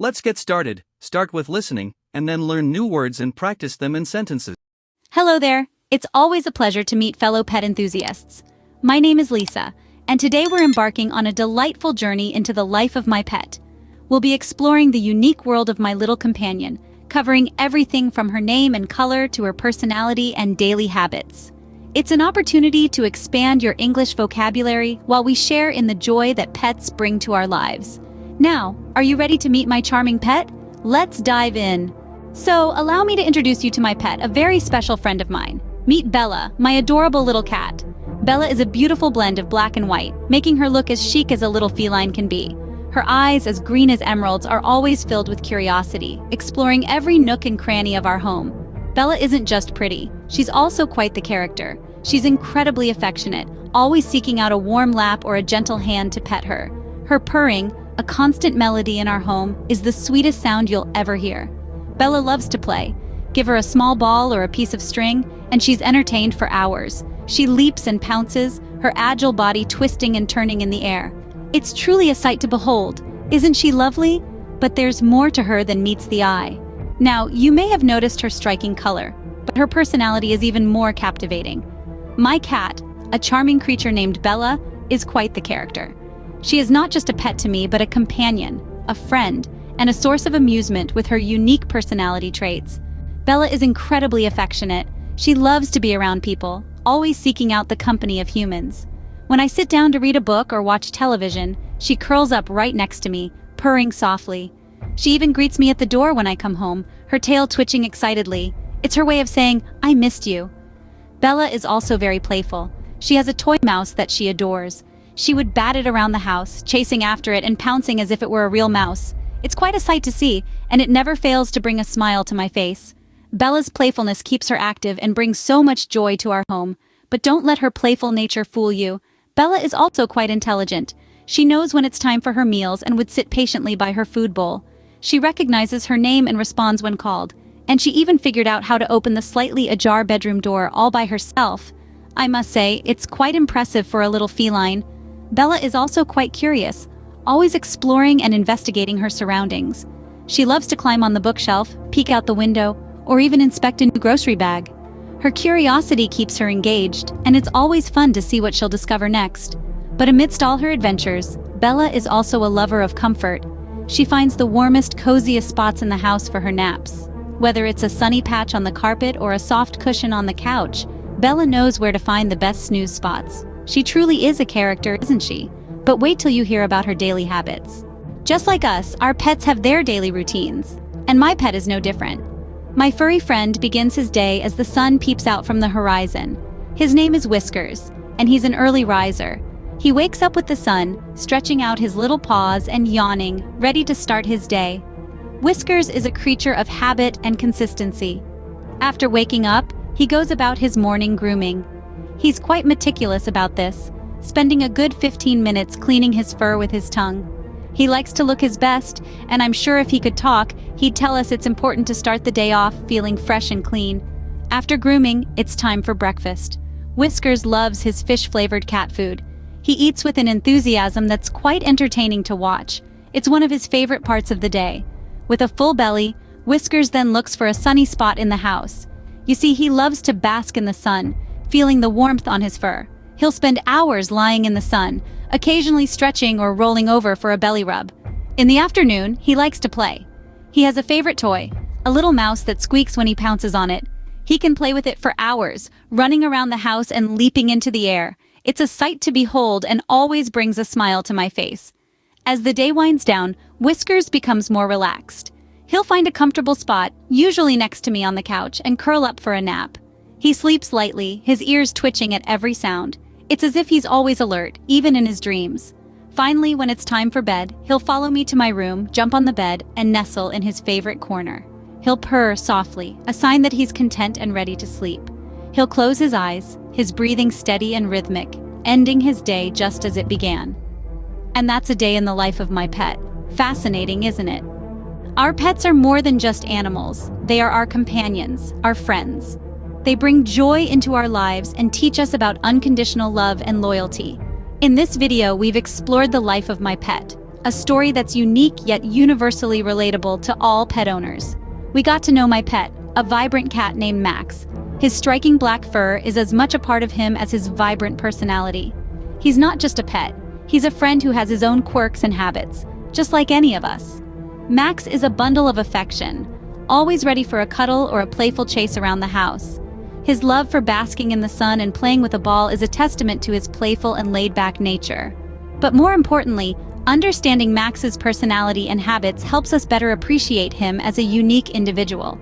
Let's get started. Start with listening, and then learn new words and practice them in sentences. Hello there. It's always a pleasure to meet fellow pet enthusiasts. My name is Lisa, and today we're embarking on a delightful journey into the life of my pet. We'll be exploring the unique world of my little companion, covering everything from her name and color to her personality and daily habits. It's an opportunity to expand your English vocabulary while we share in the joy that pets bring to our lives. Now, are you ready to meet my charming pet? Let's dive in. So, allow me to introduce you to my pet, a very special friend of mine. Meet Bella, my adorable little cat. Bella is a beautiful blend of black and white, making her look as chic as a little feline can be. Her eyes, as green as emeralds, are always filled with curiosity, exploring every nook and cranny of our home. Bella isn't just pretty, she's also quite the character. She's incredibly affectionate, always seeking out a warm lap or a gentle hand to pet her. Her purring, a constant melody in our home, is the sweetest sound you'll ever hear. Bella loves to play. Give her a small ball or a piece of string, and she's entertained for hours. She leaps and pounces, her agile body twisting and turning in the air. It's truly a sight to behold. Isn't she lovely? But there's more to her than meets the eye. Now, you may have noticed her striking color, but her personality is even more captivating. My cat, a charming creature named Bella, is quite the character. She is not just a pet to me, but a companion, a friend, and a source of amusement with her unique personality traits. Bella is incredibly affectionate. She loves to be around people, always seeking out the company of humans. When I sit down to read a book or watch television, she curls up right next to me, purring softly. She even greets me at the door when I come home, her tail twitching excitedly. It's her way of saying, "I missed you." Bella is also very playful. She has a toy mouse that she adores. She would bat it around the house, chasing after it and pouncing as if it were a real mouse. It's quite a sight to see, and it never fails to bring a smile to my face. Bella's playfulness keeps her active and brings so much joy to our home. But don't let her playful nature fool you. Bella is also quite intelligent. She knows when it's time for her meals and would sit patiently by her food bowl. She recognizes her name and responds when called. And she even figured out how to open the slightly ajar bedroom door all by herself. I must say, it's quite impressive for a little feline. Bella is also quite curious, always exploring and investigating her surroundings. She loves to climb on the bookshelf, peek out the window, or even inspect a new grocery bag. Her curiosity keeps her engaged, and it's always fun to see what she'll discover next. But amidst all her adventures, Bella is also a lover of comfort. She finds the warmest, coziest spots in the house for her naps. Whether it's a sunny patch on the carpet or a soft cushion on the couch, Bella knows where to find the best snooze spots. She truly is a character, isn't she? But wait till you hear about her daily habits. Just like us, our pets have their daily routines. And my pet is no different. My furry friend begins his day as the sun peeps out from the horizon. His name is Whiskers, and he's an early riser. He wakes up with the sun, stretching out his little paws and yawning, ready to start his day. Whiskers is a creature of habit and consistency. After waking up, he goes about his morning grooming. He's quite meticulous about this, spending a good 15 minutes cleaning his fur with his tongue. He likes to look his best, and I'm sure if he could talk, he'd tell us it's important to start the day off feeling fresh and clean. After grooming, it's time for breakfast. Whiskers loves his fish-flavored cat food. He eats with an enthusiasm that's quite entertaining to watch. It's one of his favorite parts of the day. With a full belly, Whiskers then looks for a sunny spot in the house. You see, he loves to bask in the sun, feeling the warmth on his fur. He'll spend hours lying in the sun, occasionally stretching or rolling over for a belly rub. In the afternoon, he likes to play. He has a favorite toy, a little mouse that squeaks when he pounces on it. He can play with it for hours, running around the house and leaping into the air. It's a sight to behold and always brings a smile to my face. As the day winds down, Whiskers becomes more relaxed. He'll find a comfortable spot, usually next to me on the couch, and curl up for a nap. He sleeps lightly, his ears twitching at every sound. It's as if he's always alert, even in his dreams. Finally, when it's time for bed, he'll follow me to my room, jump on the bed, and nestle in his favorite corner. He'll purr softly, a sign that he's content and ready to sleep. He'll close his eyes, his breathing steady and rhythmic, ending his day just as it began. And that's a day in the life of my pet. Fascinating, isn't it? Our pets are more than just animals. They are our companions, our friends. They bring joy into our lives and teach us about unconditional love and loyalty. In this video, we've explored the life of my pet, a story that's unique yet universally relatable to all pet owners. We got to know my pet, a vibrant cat named Max. His striking black fur is as much a part of him as his vibrant personality. He's not just a pet, he's a friend who has his own quirks and habits, just like any of us. Max is a bundle of affection, always ready for a cuddle or a playful chase around the house. His love for basking in the sun and playing with a ball is a testament to his playful and laid-back nature. But more importantly, understanding Max's personality and habits helps us better appreciate him as a unique individual.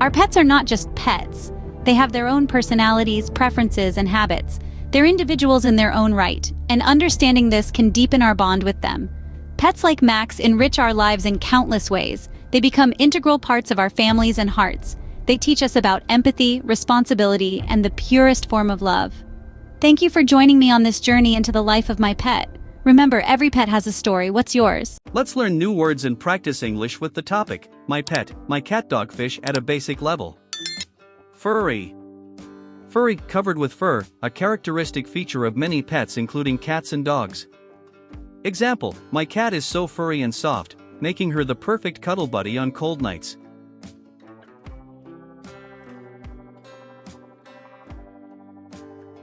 Our pets are not just pets. They have their own personalities, preferences, and habits. They're individuals in their own right, and understanding this can deepen our bond with them. Pets like Max enrich our lives in countless ways. They become integral parts of our families and hearts. They teach us about empathy, responsibility, and the purest form of love. Thank you for joining me on this journey into the life of my pet. Remember, every pet has a story. What's yours? Let's learn new words and practice English with the topic, my pet, my cat dogfish at a basic level. Furry. Furry, covered with fur, a characteristic feature of many pets including cats and dogs. Example, my cat is so furry and soft, making her the perfect cuddle buddy on cold nights.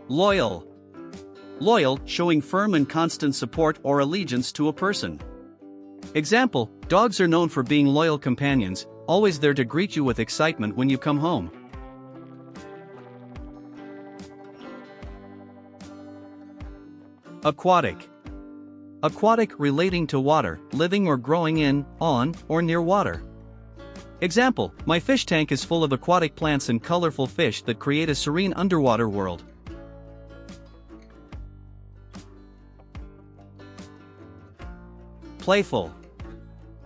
Loyal. Loyal, showing firm and constant support or allegiance to a person. Example, dogs are known for being loyal companions, always there to greet you with excitement when you come home. Aquatic. Aquatic, relating to water, living or growing in, on, or near water. Example, my fish tank is full of aquatic plants and colorful fish that create a serene underwater world. Playful.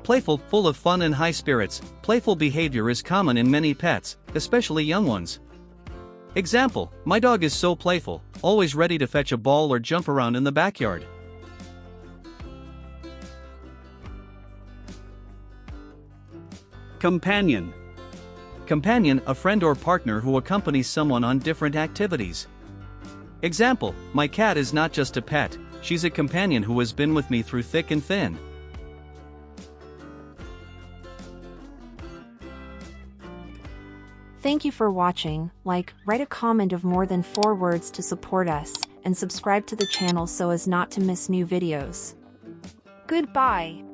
Playful, full of fun and high spirits, playful behavior is common in many pets, especially young ones. Example, my dog is so playful, always ready to fetch a ball or jump around in the backyard. Companion. Companion, a friend or partner who accompanies someone on different activities. Example, my cat is not just a pet, she's a companion who has been with me through thick and thin. Thank you for watching. Like, write a comment of more than 4 words to support us, and subscribe to the channel so as not to miss new videos. Goodbye.